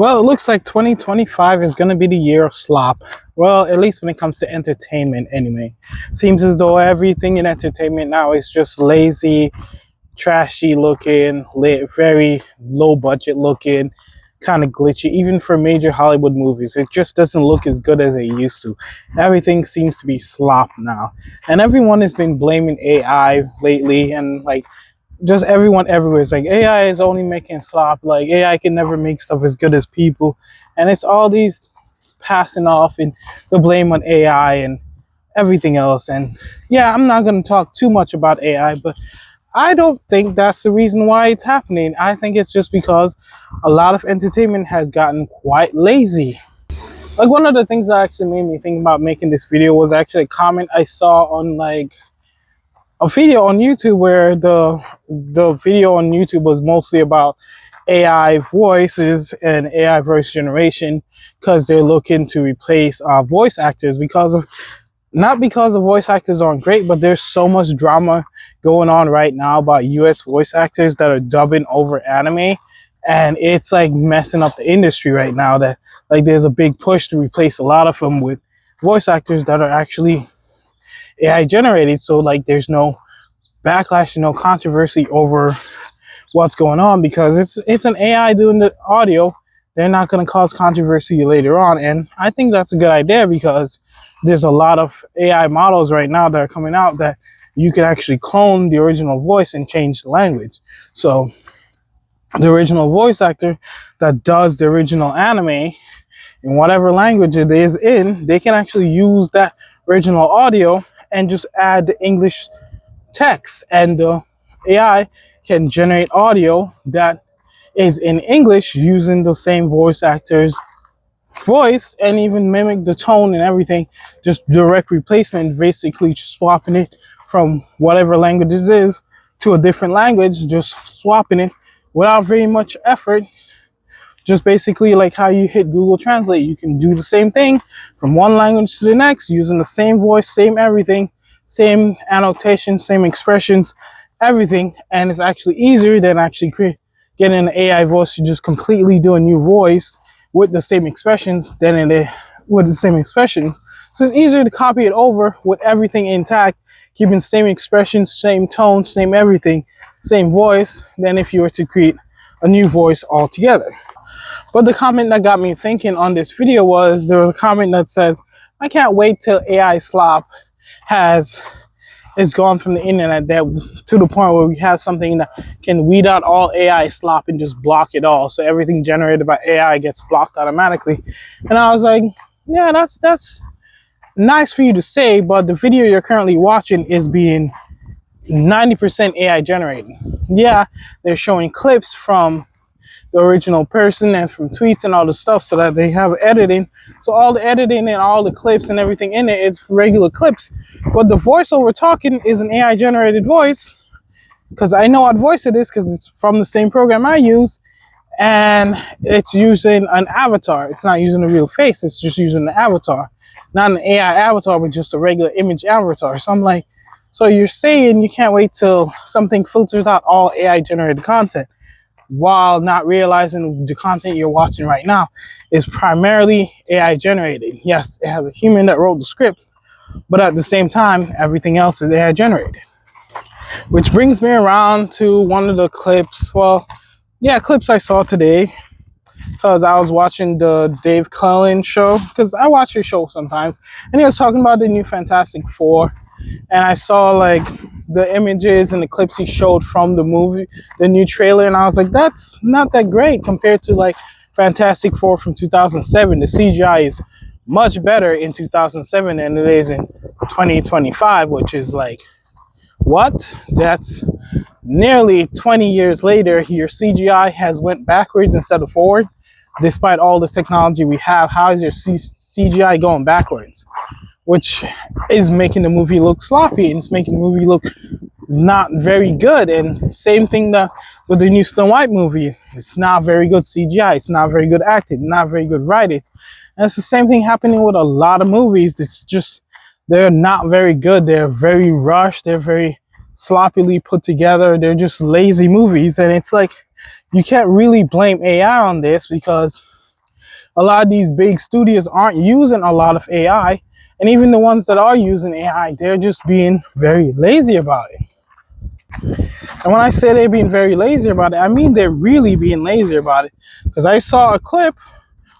Well, it looks like 2025 is going to be the year of slop. Well, at least when it comes to entertainment, anyway. Seems as though everything in entertainment now is just lazy, trashy looking, very low budget looking, kind of glitchy. Even for major Hollywood movies, it just doesn't look as good as it used to. Everything seems to be slop now. And everyone has been blaming AI lately, and like, just everyone everywhere is like, AI is only making slop. Like, AI can never make stuff as good as people. And it's all these passing off and the blame on AI and everything else. And yeah, I'm not going to talk too much about AI, but I don't think that's the reason why it's happening. I think it's just because a lot of entertainment has gotten quite lazy. Like, one of the things that actually made me think about making this video was actually a comment I saw on like a video on YouTube, where the video on YouTube was mostly about AI voices and AI voice generation, because they're looking to replace voice actors not because the voice actors aren't great, but there's so much drama going on right now about US voice actors that are dubbing over anime, and it's like messing up the industry right now. That like there's a big push to replace a lot of them with voice actors that are actually AI generated, so like there's no backlash and no controversy over what's going on, because it's an AI doing the audio. They're not going to cause controversy later on, and I think that's a good idea, because there's a lot of AI models right now that are coming out that you can actually clone the original voice and change the language. So the original voice actor that does the original anime in whatever language it is in, they can actually use that original audio and just add the English text, and the AI can generate audio that is in English using the same voice actor's voice, and even mimic the tone and everything. Just direct replacement, basically swapping it from whatever language it is to a different language, just swapping it without very much effort. Just basically like how you hit Google Translate. You can do the same thing from one language to the next using the same voice, same everything, same annotation, same expressions, everything. And it's actually easier than actually getting an AI voice to just completely do a new voice with the same expressions with the same expressions. So it's easier to copy it over with everything intact, keeping the same expressions, same tone, same everything, same voice, than if you were to create a new voice altogether. But the comment that got me thinking on this video was, there was a comment that says, I can't wait till AI slop is gone from the internet, that to the point where we have something that can weed out all AI slop and just block it all, so everything generated by AI gets blocked automatically. And I was like, yeah, that's nice for you to say, but the video you're currently watching is being 90% AI generated. Yeah, they're showing clips from the original person and from tweets and all the stuff, so that they have editing. So all the editing and all the clips and everything in it is regular clips. But the voiceover talking is an AI generated voice, because I know what voice it is, because it's from the same program I use, and it's using an avatar. It's not using a real face, it's just using an avatar. Not an AI avatar, but just a regular image avatar. So I'm like, so you're saying you can't wait till something filters out all AI generated content, while not realizing the content you're watching right now is primarily AI generated. Yes, it has a human that wrote the script, but at the same time, everything else is AI generated. Which brings me around to one of the clips, clips I saw today, because I was watching the Dave Cullen show, because I watch his show sometimes, and he was talking about the new Fantastic Four, and I saw like the images and the clips he showed from the movie, the new trailer, and I was like, that's not that great compared to like Fantastic Four from 2007. The CGI is much better in 2007 than it is in 2025, which is like, what? That's nearly 20 years later. Your CGI has went backwards instead of forward. Despite all the technology we have, how is your CGI going backwards? Which is making the movie look sloppy, and it's making the movie look not very good. And same thing with the new Snow White movie. It's not very good CGI. It's not very good acting, not very good writing. And it's the same thing happening with a lot of movies. It's just, they're not very good. They're very rushed. They're very sloppily put together. They're just lazy movies. And it's like, you can't really blame AI on this, because a lot of these big studios aren't using a lot of AI. And even the ones that are using AI, they're just being very lazy about it. And when I say they're being very lazy about it, I mean they're really being lazy about it. Because I saw a clip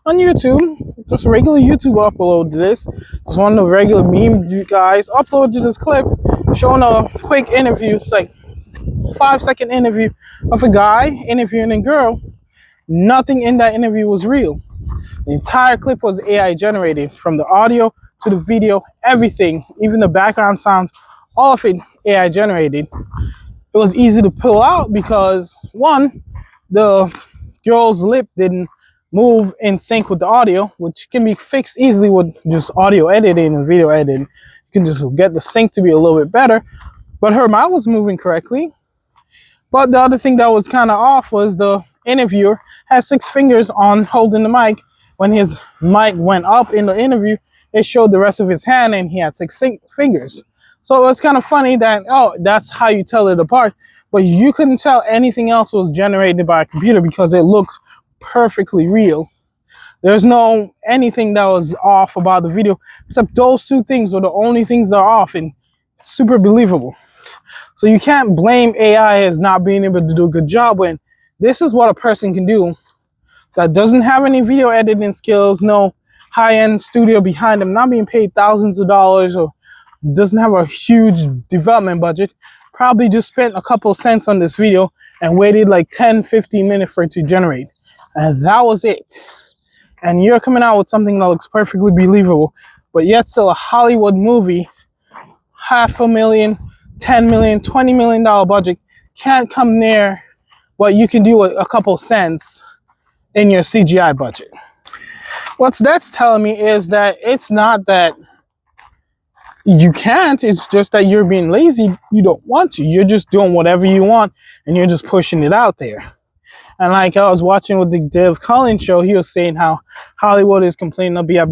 on YouTube, just a regular YouTube uploaded this. Just one of the regular meme guys uploaded this clip showing a quick interview. It's like 5-second interview of a guy interviewing a girl. Nothing in that interview was real. The entire clip was AI generated, from the audio to the video, everything, even the background sounds, all of it AI generated. It was easy to pull out because, one, the girl's lip didn't move in sync with the audio, which can be fixed easily with just audio editing and video editing. You can just get the sync to be a little bit better, but her mouth was moving correctly. But the other thing that was kind of off was the interviewer had 6 fingers on holding the mic. When his mic went up in the interview, it showed the rest of his hand and he had 6 fingers. So it's kind of funny that, oh, that's how you tell it apart. But you couldn't tell anything else was generated by a computer because it looked perfectly real. There's no anything that was off about the video, except those 2 things were the only things that are off and super believable. So you can't blame AI as not being able to do a good job when this is what a person can do that doesn't have any video editing skills, no high-end studio behind them, not being paid thousands of dollars, or doesn't have a huge development budget, probably just spent a couple cents on this video and waited like 10-15 minutes for it to generate. And that was it. And you're coming out with something that looks perfectly believable, but yet still a Hollywood movie, $500,000, $10 million, $20 million budget, can't come near what you can do with a couple cents in your CGI budget. What that's telling me is that it's not that you can't, it's just that you're being lazy. You don't want to. You're just doing whatever you want and you're just pushing it out there. And like I was watching with the Dave Collins show, he was saying how Hollywood is complaining about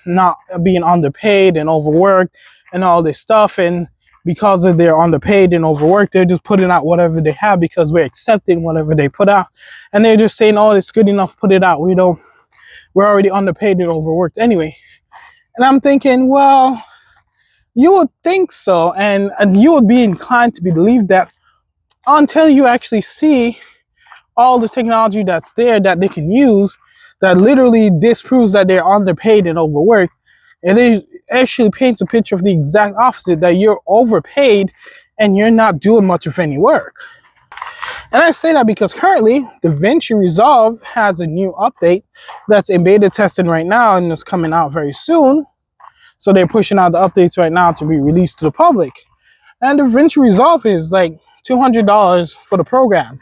not being underpaid and overworked and all this stuff. And because of they're underpaid and overworked, they're just putting out whatever they have because we're accepting whatever they put out. And they're just saying, oh, it's good enough, put it out. We're already underpaid and overworked anyway. And I'm thinking, well, you would think so. And you would be inclined to believe that until you actually see all the technology that's there that they can use that literally disproves that they're underpaid and overworked. It actually paints a picture of the exact opposite, that you're overpaid and you're not doing much of any work. And I say that because currently DaVinci Resolve has a new update that's in beta testing right now and it's coming out very soon. So they're pushing out the updates right now to be released to the public. And DaVinci Resolve is like $200 for the program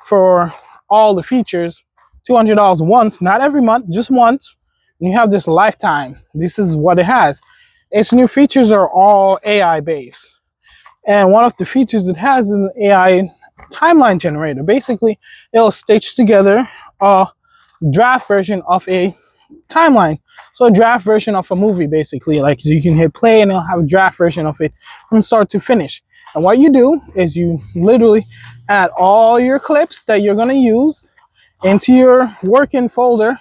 for all the features. $200 once, not every month, just once. And you have this lifetime. This is what it has. Its new features are all AI based. And one of the features it has is an AI timeline generator. Basically, it'll stitch together a draft version of a timeline. So a draft version of a movie, basically. Like you can hit play and it'll have a draft version of it from start to finish. And what you do is you literally add all your clips that you're going to use into your working folder,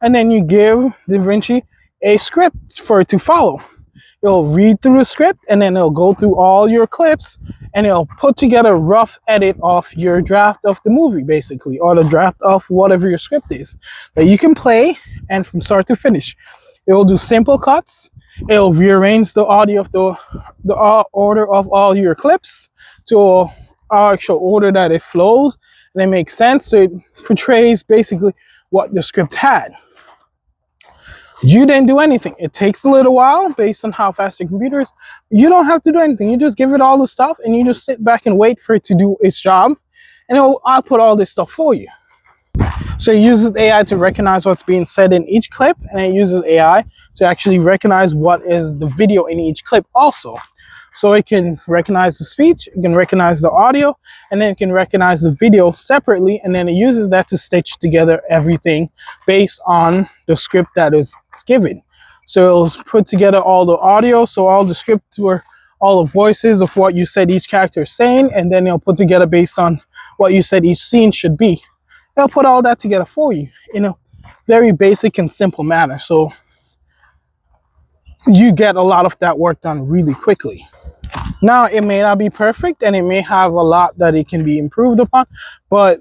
and then you give DaVinci a script for it to follow. It'll read through the script, and then it'll go through all your clips, and it'll put together a rough edit of your draft of the movie, basically, or the draft of whatever your script is that you can play, and from start to finish. It will do simple cuts. It'll rearrange the audio of the order of all your clips to our actual order that it flows, and it makes sense. So it portrays basically what the script had. You didn't do anything. It takes a little while based on how fast your computer is. You don't have to do anything. You just give it all the stuff and you just sit back and wait for it to do its job, and it'll output all this stuff for you. So it uses AI to recognize what's being said in each clip, and it uses AI to actually recognize what is the video in each clip also. So it can recognize the speech, it can recognize the audio, and then it can recognize the video separately, and then it uses that to stitch together everything based on the script that is given. So it'll put together all the audio, so all the scripts were all the voices of what you said each character is saying, and then it'll put together based on what you said each scene should be. They'll put all that together for you in a very basic and simple manner. So you get a lot of that work done really quickly. Now, it may not be perfect and it may have a lot that it can be improved upon, but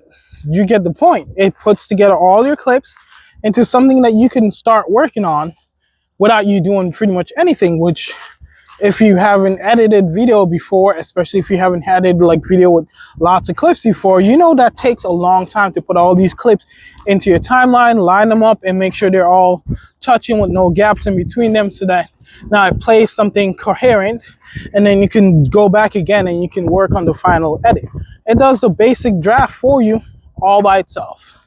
you get the point. It puts together all your clips into something that you can start working on without you doing pretty much anything, which if you haven't edited video before, especially if you haven't edited like video with lots of clips before, you know that takes a long time to put all these clips into your timeline, line them up, and make sure they're all touching with no gaps in between them, so that now it plays something coherent, and then you can go back again and you can work on the final edit. It does the basic draft for you all by itself.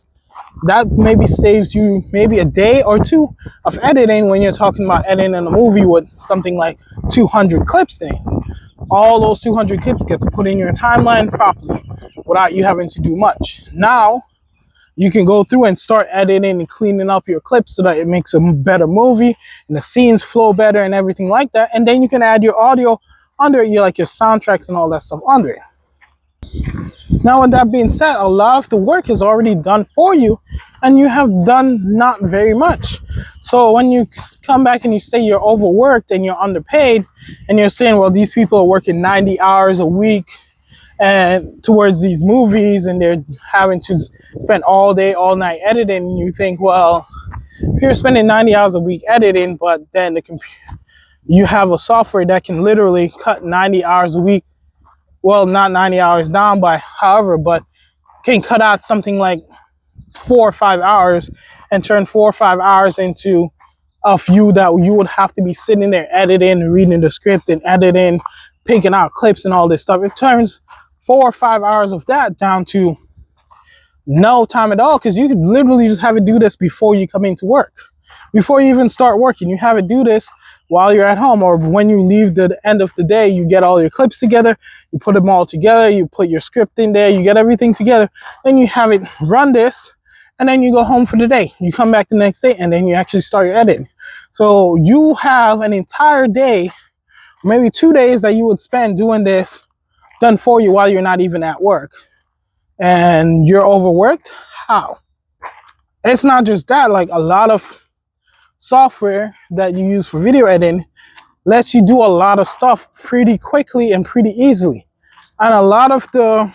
That maybe saves you maybe a day or two of editing when you're talking about editing a movie with something like 200 clips in it. All those 200 clips gets put in your timeline properly without you having to do much. Now you can go through and start editing and cleaning up your clips so that it makes a better movie and the scenes flow better and everything like that. And then you can add your audio under it, like your soundtracks and all that stuff under it. Now, with that being said, a lot of the work is already done for you and you have done not very much. So when you come back and you say you're overworked and you're underpaid, and you're saying, well, these people are working 90 hours a week and towards these movies and they're having to spend all day, all night editing, and you think, well, if you're spending 90 hours a week editing, but then you have a software that can literally cut 90 hours a week, well, not 90 hours down by however, but can cut out something like 4 or 5 hours and turn 4 or 5 hours into a few that you would have to be sitting there editing, reading the script and editing, picking out clips and all this stuff. It turns 4 or 5 hours of that down to no time at all, because you could literally just have it do this before you come into work. Before you even start working, you have it do this while you're at home, or when you leave the end of the day, you get all your clips together, you put them all together, you put your script in there, you get everything together, then you have it run this, and then you go home for the day. You come back the next day, and then you actually start your editing. So you have an entire day, maybe 2 days that you would spend doing this done for you while you're not even at work. And you're overworked? How? It's not just that, like a lot of software that you use for video editing lets you do a lot of stuff pretty quickly and pretty easily. And a lot of the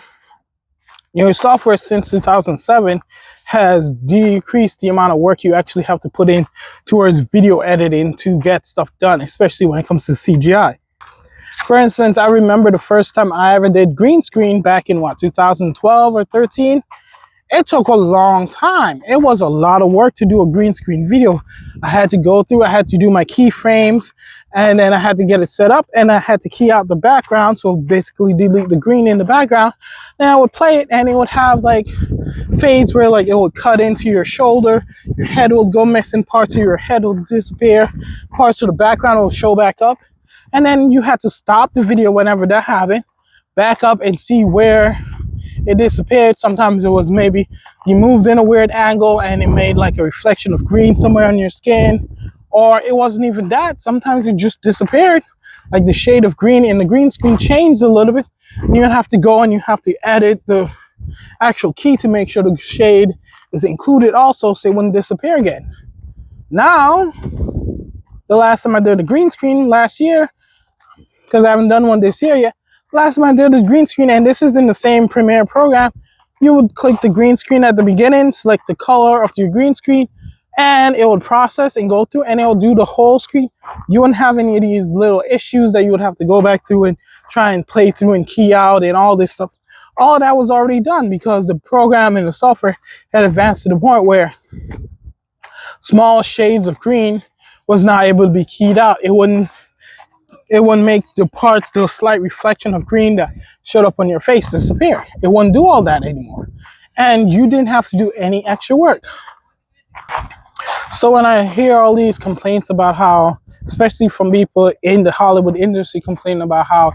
software since 2007 has decreased the amount of work you actually have to put in towards video editing to get stuff done, especially when it comes to CGI. For instance, I remember the first time I ever did green screen back in 2012 or 13. It took a long time. It was a lot of work to do a green screen video. I had to go through, I had to do my keyframes, and then I had to get it set up, and I had to key out the background, so basically delete the green in the background. Then I would play it, and it would have like fades where like it would cut into your shoulder, your head will go missing, parts of your head will disappear, parts of the background will show back up, and then you had to stop the video whenever that happened, back up and see where it disappeared. Sometimes it was maybe you moved in a weird angle and it made like a reflection of green somewhere on your skin, or it wasn't even that. Sometimes it just disappeared, like the shade of green in the green screen changed a little bit, and you have to go and you have to edit the actual key to make sure the shade is included also, so it wouldn't disappear again. Now, the last time I did a green screen last year, because I haven't done one this year yet, last time I did a green screen, and this is in the same Premiere program, you would click the green screen at the beginning, select the color of your green screen, and it would process and go through, and it will do the whole screen. You wouldn't have any of these little issues that you would have to go back through and try and play through and key out and all this stuff. All of that was already done because the program and the software had advanced to the point where small shades of green was not able to be keyed out. It wouldn't make the parts, the slight reflection of green that showed up on your face disappear. It wouldn't do all that anymore. And you didn't have to do any extra work. So when I hear all these complaints about how, especially from people in the Hollywood industry, complaining about how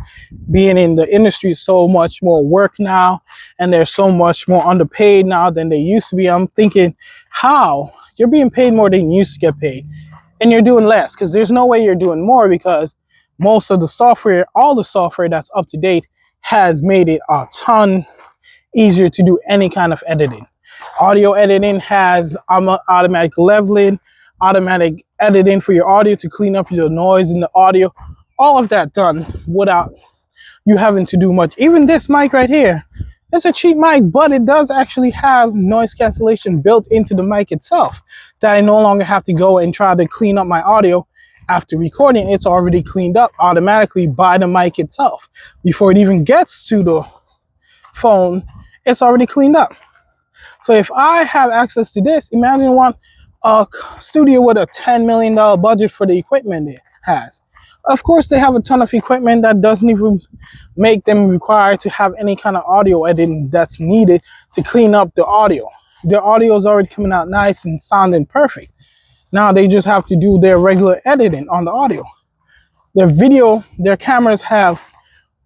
being in the industry is so much more work now, and they're so much more underpaid now than they used to be, I'm thinking, how? You're being paid more than you used to get paid, and you're doing less, because there's no way you're doing more, because most of the software, all the software that's up to date has made it a ton easier to do any kind of editing. Audio editing has automatic leveling, automatic editing for your audio to clean up your noise in the audio. All of that done without you having to do much. Even this mic right here, it's a cheap mic, but it does actually have noise cancellation built into the mic itself, that I no longer have to go and try to clean up my audio after recording. It's already cleaned up automatically by the mic itself. Before it even gets to the phone, it's already cleaned up. So if I have access to this, imagine what a studio with a $10 million budget for the equipment it has. Of course, they have a ton of equipment that doesn't even make them required to have any kind of audio editing that's needed to clean up the audio. Their audio is already coming out nice and sounding perfect. Now they just have to do their regular editing on the audio. Their cameras have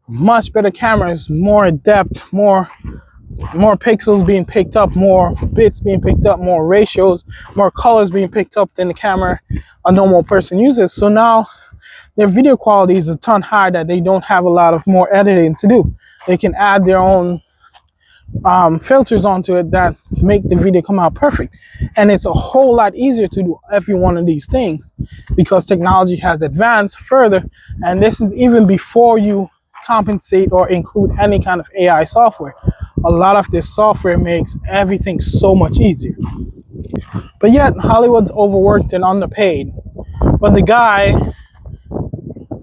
much better cameras, more depth, more pixels being picked up, more bits being picked up, more ratios, more colors being picked up than the camera a normal person uses. So now their video quality is a ton higher, that they don't have a lot of more editing to do. They can add their own filters onto it that make the video come out perfect. And it's a whole lot easier to do every one of these things because technology has advanced further. And this is even before you compensate or include any kind of AI software. A lot of this software makes everything so much easier. But yet Hollywood's overworked and underpaid. But the guy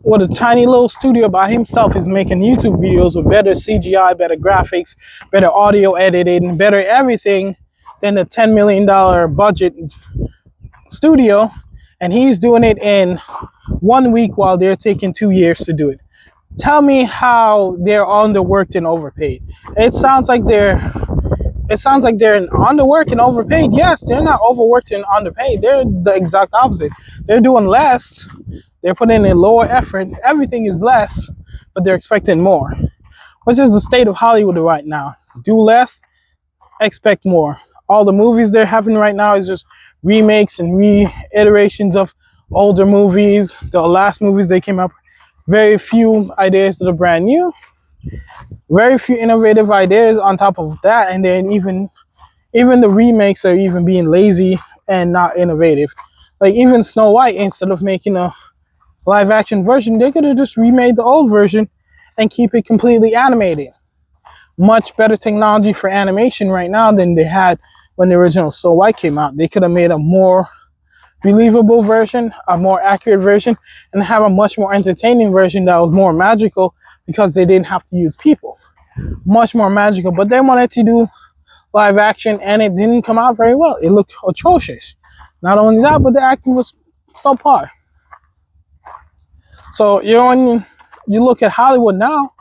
with a tiny little studio by himself is making YouTube videos with better CGI, better graphics, better audio editing, better everything than the $10 million budget studio. And he's doing it in 1 week while they're taking 2 years to do it. Tell me how they're underworked and overpaid. It sounds like they're underworked and overpaid. Yes, they're not overworked and underpaid. They're the exact opposite. They're doing less. They're putting in lower effort. Everything is less, but they're expecting more, which is the state of Hollywood right now. Do less, expect more. All the movies they're having right now is just remakes and reiterations of older movies. The last movies they came up, very few ideas that are brand new, very few innovative ideas on top of that, and then even the remakes are even being lazy and not innovative. Like even Snow White, instead of making a live action version, they could have just remade the old version and keep it completely animated. Much better technology for animation right now than they had when the original Snow White came out. They could have made a more believable version, a more accurate version, and have a much more entertaining version that was more magical because they didn't have to use people. Much more magical. But they wanted to do live action and it didn't come out very well. It looked atrocious. Not only that, but the acting was subpar. So when you look at Hollywood now,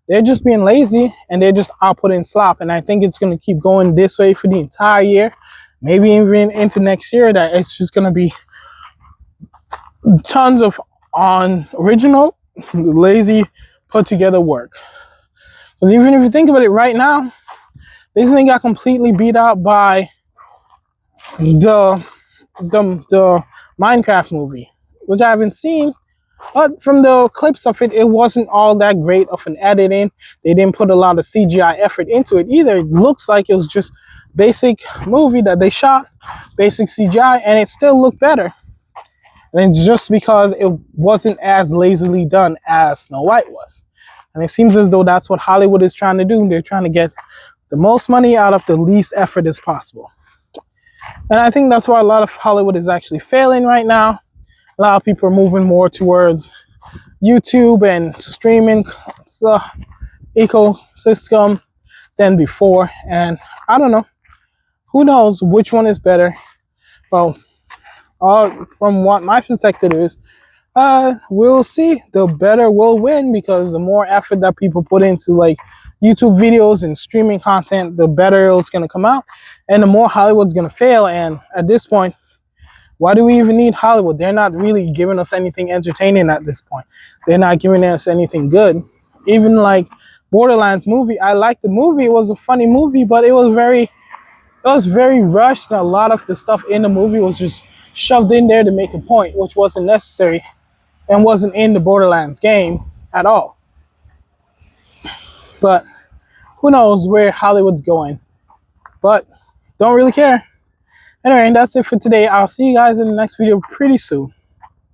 they're just being lazy and they're just outputting slop. And I think it's going to keep going this way for the entire year, maybe even into next year, that it's just going to be tons of original, lazy, put together work. Because even if you think about it right now, this thing got completely beat out by the Minecraft movie, which I haven't seen. But from the clips of it, it wasn't all that great of an editing. They didn't put a lot of CGI effort into it either. It looks like it was just basic movie that they shot, basic CGI, and it still looked better. And it's just because it wasn't as lazily done as Snow White was. And it seems as though that's what Hollywood is trying to do. They're trying to get the most money out of the least effort as possible. And I think that's why a lot of Hollywood is actually failing right now. A lot of people are moving more towards YouTube and streaming ecosystem than before. And I don't know. Who knows which one is better? Well, from what my perspective is, we'll see. The better will win, because the more effort that people put into like YouTube videos and streaming content, the better it's going to come out. And the more Hollywood's going to fail. And at this point, why do we even need Hollywood? They're not really giving us anything entertaining at this point. They're not giving us anything good. Even like Borderlands movie, I liked the movie. It was a funny movie, but it was very rushed. And a lot of the stuff in the movie was just shoved in there to make a point, which wasn't necessary and wasn't in the Borderlands game at all. But who knows where Hollywood's going. But don't really care. Anyway, that's it for today. I'll see you guys in the next video pretty soon.